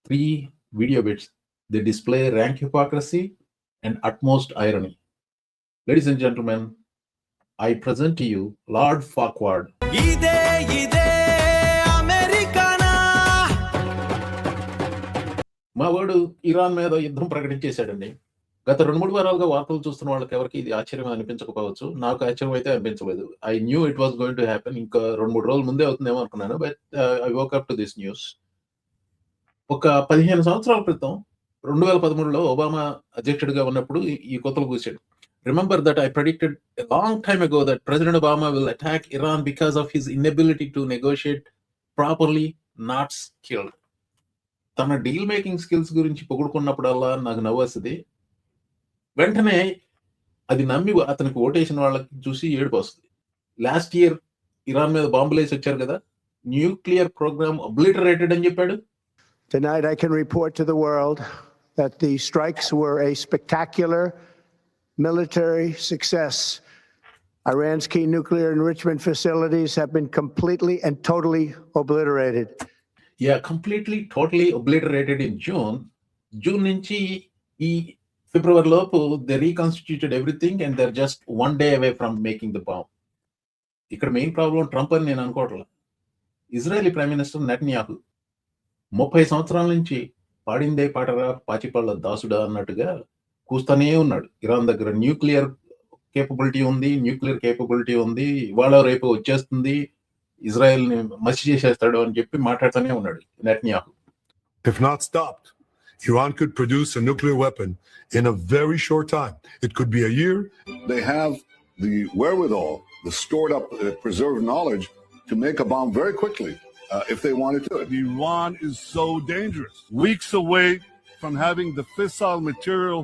3 video bits. They display rank hypocrisy and utmost irony. Ladies and gentlemen, I present to you Lord Farquhar. మా వాడు Iran మీద యుద్ధం ప్రకటించేశాడండి. గత 2-3 వారాలుగా వార్తలు చూస్తున్న వాళ్ళకి ఎవరికి ఇది ఆశ్చర్యం అనిపించకపోవచ్చు. నాకు ఆశ్చర్యం అయితే అనిపించలేదు. I knew it was going to happen. ఇంకా 2-3 రోజుల ముందే అవుతుందేమో అనుకున్నాను. But I woke up to this news. ఒక 15 సంవత్సరాల క్రితం 2013లో ఒబామా అధ్యక్షుడిగా ఉన్నప్పుడు ఈ కొత్తలు కూర్చాడు. Remember that I predicted a long time ago that President Obama will attack Iran because of his inability to negotiate properly, not skilled. తన డీల్ మేకింగ్ స్కిల్స్ గురించి పొగుడుకున్నప్పుడల్లా నాకు నవ్వొస్తుంది. వెంటనే అది నమ్మి అతనికి ఓటేసిన వాళ్ళకి చూసి ఏడుపు వస్తుంది. లాస్ట్ ఇయర్ ఇరాన్ మీద బాంబులు వేసి వచ్చారు కదా, న్యూక్లియర్ ప్రోగ్రామ్ obliterated అని చెప్పాడు. Tonight I can report to the world that the strikes were a spectacular military success. Iran's key nuclear enrichment facilities have been completely and totally obliterated. Yeah, completely, totally obliterated in June. June నుంచి ఈ ఫిబ్రవరి లోపు they reconstituted everything and they're just one day away from making the bomb. ఇక్కడ main problem Trump అని నేను అనుకోవట్లేదు. Israeli prime minister Netanyahu 30 సంవత్సరాల నుంచి పాడిందే పాటరా పాచిపళ్ళ దాసుడా అన్నట్టుగా కూస్తానే ఉన్నాడు. ఇరాన్ దగ్గర న్యూక్లియర్ కేపబిలిటీ ఉంది, ఇవాళ రేపు వచ్చేస్తుంది, ఇజ్రాయెల్ ని మసి చేసేస్తాడు అని చెప్పి మాట్లాడుతూనే ఉన్నాడు Netanyahu. If not stopped, Iran could produce a nuclear weapon in a very short time. It could be a year. They have the wherewithal, the stored up, preserved knowledge to make a bomb very quickly if they wanted to. Iran is so dangerous. Weeks away from having the fissile material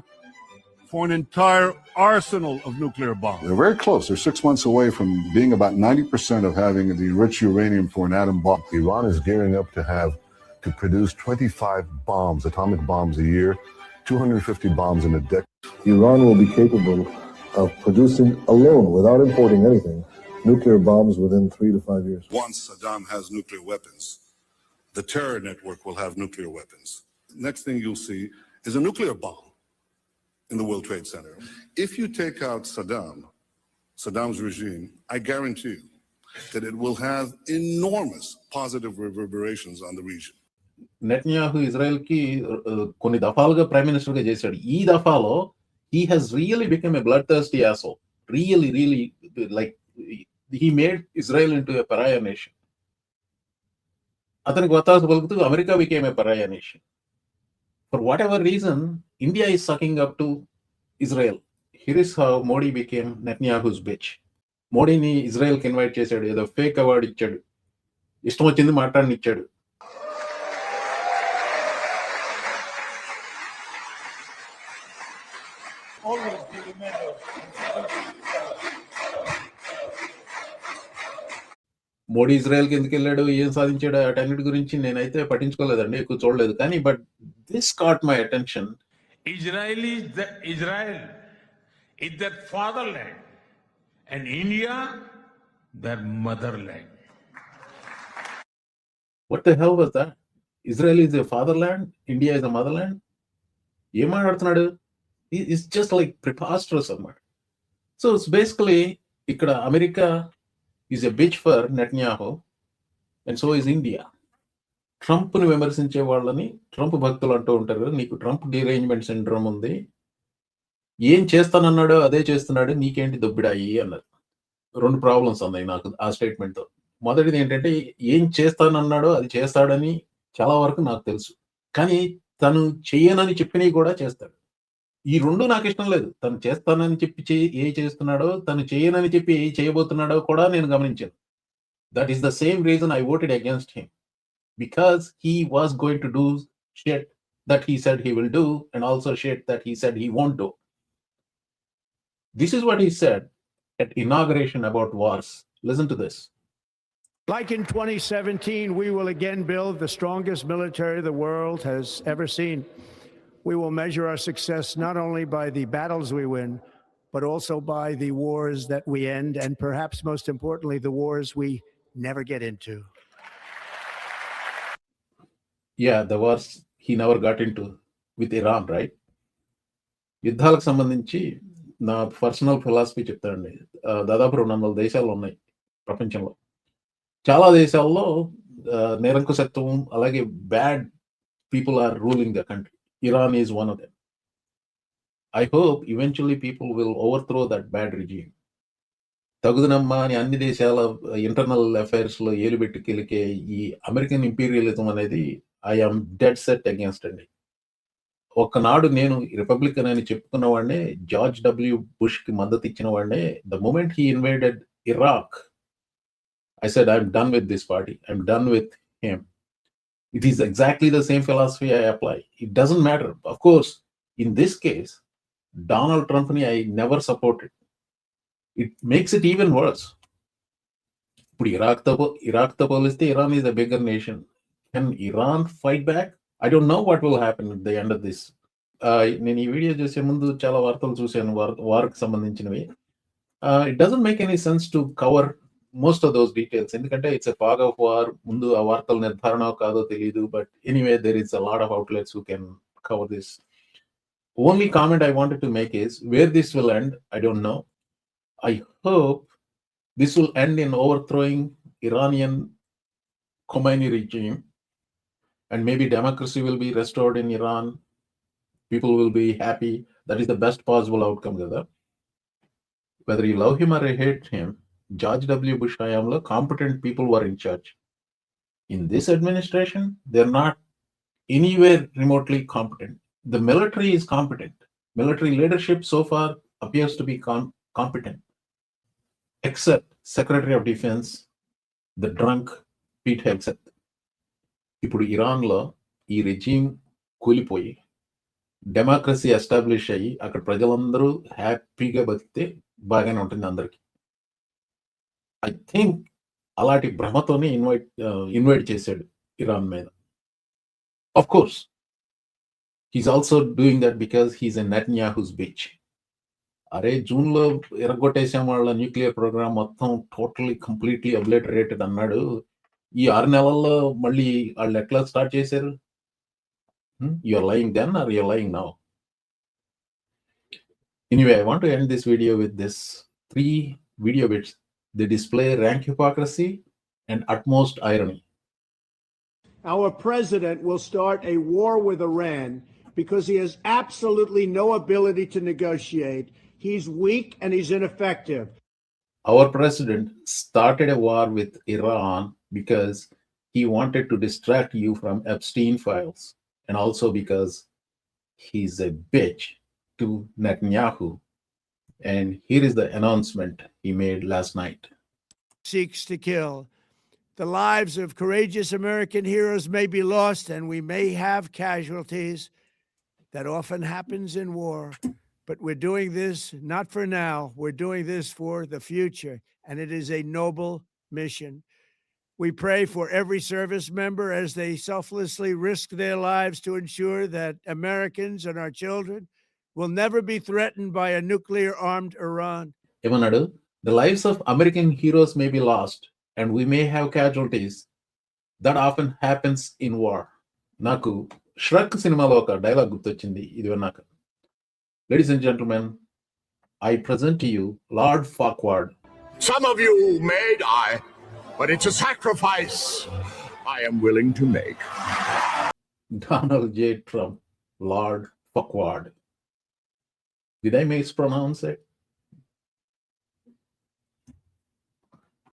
for an entire arsenal of nuclear bombs. They're very close. They're 6 months away from being about 90% of having the enriched uranium for an atom bomb. Iran is gearing up to produce 25 bombs, atomic bombs a year, 250 bombs in a decade. Iran will be capable of producing alone, without importing anything, nuclear bombs within 3 to 5 years. Once Saddam has nuclear weapons, the terror network will have nuclear weapons. Next thing you'll see is a nuclear bomb in the World Trade Center. If you take out Saddam's regime, I guarantee you that it will have enormous positive reverberations on the region. Netanyahu Israel కి కొన్ని దఫాలుగా prime minister గా చేశాడు. ఈ దఫాలో he has really become a bloodthirsty asshole. Really like he made Israel into a pariah nation. అతనికి వత్తాసు పలుకుతూ America became a pariah nation. For whatever reason, India is sucking up to Israel. Here is how Modi became Netanyahu's bitch. మోడీని ఇజ్రాయెల్కి invite చేశాడు, ఏదో fake award ఇచ్చాడు, ఇష్టం వచ్చింది మాట్లాడనిచ్చాడు. మోడీ ఇజ్రాయెల్కి ఎందుకు వెళ్ళాడు, ఏం సాధించాడు, అటన్నిటి గురించి నేనైతే పట్టించుకోలేదండి, ఎక్కువ చూడలేదు. కానీ but this caught my attention. Israel is their fatherland and India their motherland. What the hell was that? Israel is a fatherland, India is a motherland. ఏం మాట్లాడుతున్నాడు? It's just like preposterous అన్నమాట. So it's basically ఇక్కడ America is a bitch for Netanyahu and so is India. ట్రంప్ను విమర్శించే వాళ్ళని Trump భక్తులు అంటూ ఉంటారు కదా, నీకు ట్రంప్ డిరేంజ్మెంట్ సిండ్రోమ్ ఉంది, ఏం చేస్తానన్నాడో అదే చేస్తున్నాడు, నీకేంటి దొబ్బిడాయి అన్నారు. 2 ప్రాబ్లమ్స్ ఉన్నాయి నాకు ఆ స్టేట్మెంట్తో. మొదటిది ఏంటంటే, ఏం చేస్తానన్నాడో అది చేస్తాడని చాలా వరకు నాకు తెలుసు, కానీ తను చెయ్యనని చెప్పినవి కూడా చేస్తాడు. ఈ 2 నాకు ఇష్టం లేదు. తను చేస్తానని చెప్పి ఏ చేస్తున్నాడో, తను చేయనని చెప్పి ఏ చేయబోతున్నాడో కూడా నేను గమనించాను. That is the same reason I voted against him, because he was going to do shit that he said he will do and also shit that he said he won't do. This is what he said at inauguration about wars. Listen to this. Like in 2017, we will again build the strongest military the world has ever seen. We will measure our success not only by the battles we win, but also by the wars that we end, and perhaps most importantly, the wars we never get into. Yeah, the wars he never got into with Iran, right? యుద్ధాలకు సంబంధించి నా personal philosophy చెప్తానండి. దాదాపు 200 దేశాలు ఉన్నాయి ప్రపంచంలో. చాలా దేశాల్లో నిరంకుశత్వం అలాగే bad people are ruling the country. Iran is one of them. I hope eventually people will overthrow that bad regime. తగుదనమ్మా అని అన్ని దేశాల ఇంటర్నల్ అఫైర్స్ లో ఏలు పెట్టి కెలికే ఈ అమెరికన్ ఇంపీరియలిజం అనేది ఐఎమ్ డెడ్ సెట్ అగేన్స్ట్ అండి. ఒక్కనాడు నేను రిపబ్లికన్ అని చెప్పుకున్న వాడినే, జార్జ్ డబ్ల్యూ బుష్ కి మద్దతు ఇచ్చిన వాడినే. The moment he invaded Iraq, I said, I'm done with this party. I'm done with him. It is exactly the same philosophy I apply. It doesn't matter. Of course, in this case, Donald Trump I never supported. It makes it even worse. ఇప్పుడు ఇరాక్తో పోలిస్తే Iran is a bigger nation. Can Iran fight back? I don't know what will happen at the end of this. నేను ఈ video చేసే ముందు చాలా వార్తలు చూశాను వార్కి సంబంధించినవి. It doesn't make any sense to cover most of those details. ఎందుకంటే it's a fog of war. ముందు ఆ వార్తల నిర్ధారణ కాదో తెలియదు. But anyway, there is a lot of outlets who can cover this. Only comment I wanted to make is where this will end, I don't know. I hope this will end in overthrowing Iranian Khomeini regime, and maybe democracy will be restored in Iran. People will be happy. That is the best possible outcome. Whether you love him or hate him, George W. Bush hayamlo competent people were in charge. In this administration, they're not anywhere remotely competent. The military is competent. Military leadership so far appears to be competent, except Secretary of Defense, the drunk Pete Hegseth. ఇప్పుడు ఇరాన్లో ఈ regime కూలిపోయి democracy establish అయ్యి అక్కడ ప్రజలందరూ హ్యాపీగా బతికితే బాగానే ఉంటుంది అందరికి. ఐ థింక్ అలాంటి భ్రమతోనే ఇన్వైట్ చేశాడు ఇరాన్ మీద. Of course he's also doing that because he's a Netanyahu's bitch. అరే జూన్లో ఎరగొట్టేసాం వాళ్ళ న్యూక్లియర్ ప్రోగ్రామ్ మొత్తం టోటలీ కంప్లీట్లీ అబ్లేటరేటెడ్ అన్నాడు. ఈ 6 నెలల్లో మళ్ళీ వాళ్ళు ఎట్లా స్టార్ట్ చేశారు? You're lying then or you're lying now? Anyway, I want to end this video with this 3 video bits. They display rank hypocrisy and utmost irony. Our president will start a war with Iran because he has absolutely no ability to negotiate. He's weak and he's ineffective. Our president started a war with Iran because he wanted to distract you from Epstein files, and also because he's a bitch to Netanyahu. And here is the announcement he made last night. Seeks to kill. The lives of courageous American heroes may be lost, and we may have casualties. That often happens in war. But we're doing this not for now. We're doing this for the future, and it is a noble mission. We pray for every service member as they selflessly risk their lives to ensure that Americans and our children will never be threatened by a nuclear-armed Iran. ఏమన్నాడు? The lives of American heroes may be lost, and we may have casualties. That often happens in war. నాకు ష్రక్ సినిమాలో ఒక dialogue గుర్తొచ్చింది ఇది విన్నాక. Ladies and gentlemen, I present to you Lord Farquaad. Some of you may die, but it's a sacrifice I am willing to make. Donald J. Trump, Lord Farquaad. Did I mispronounce it?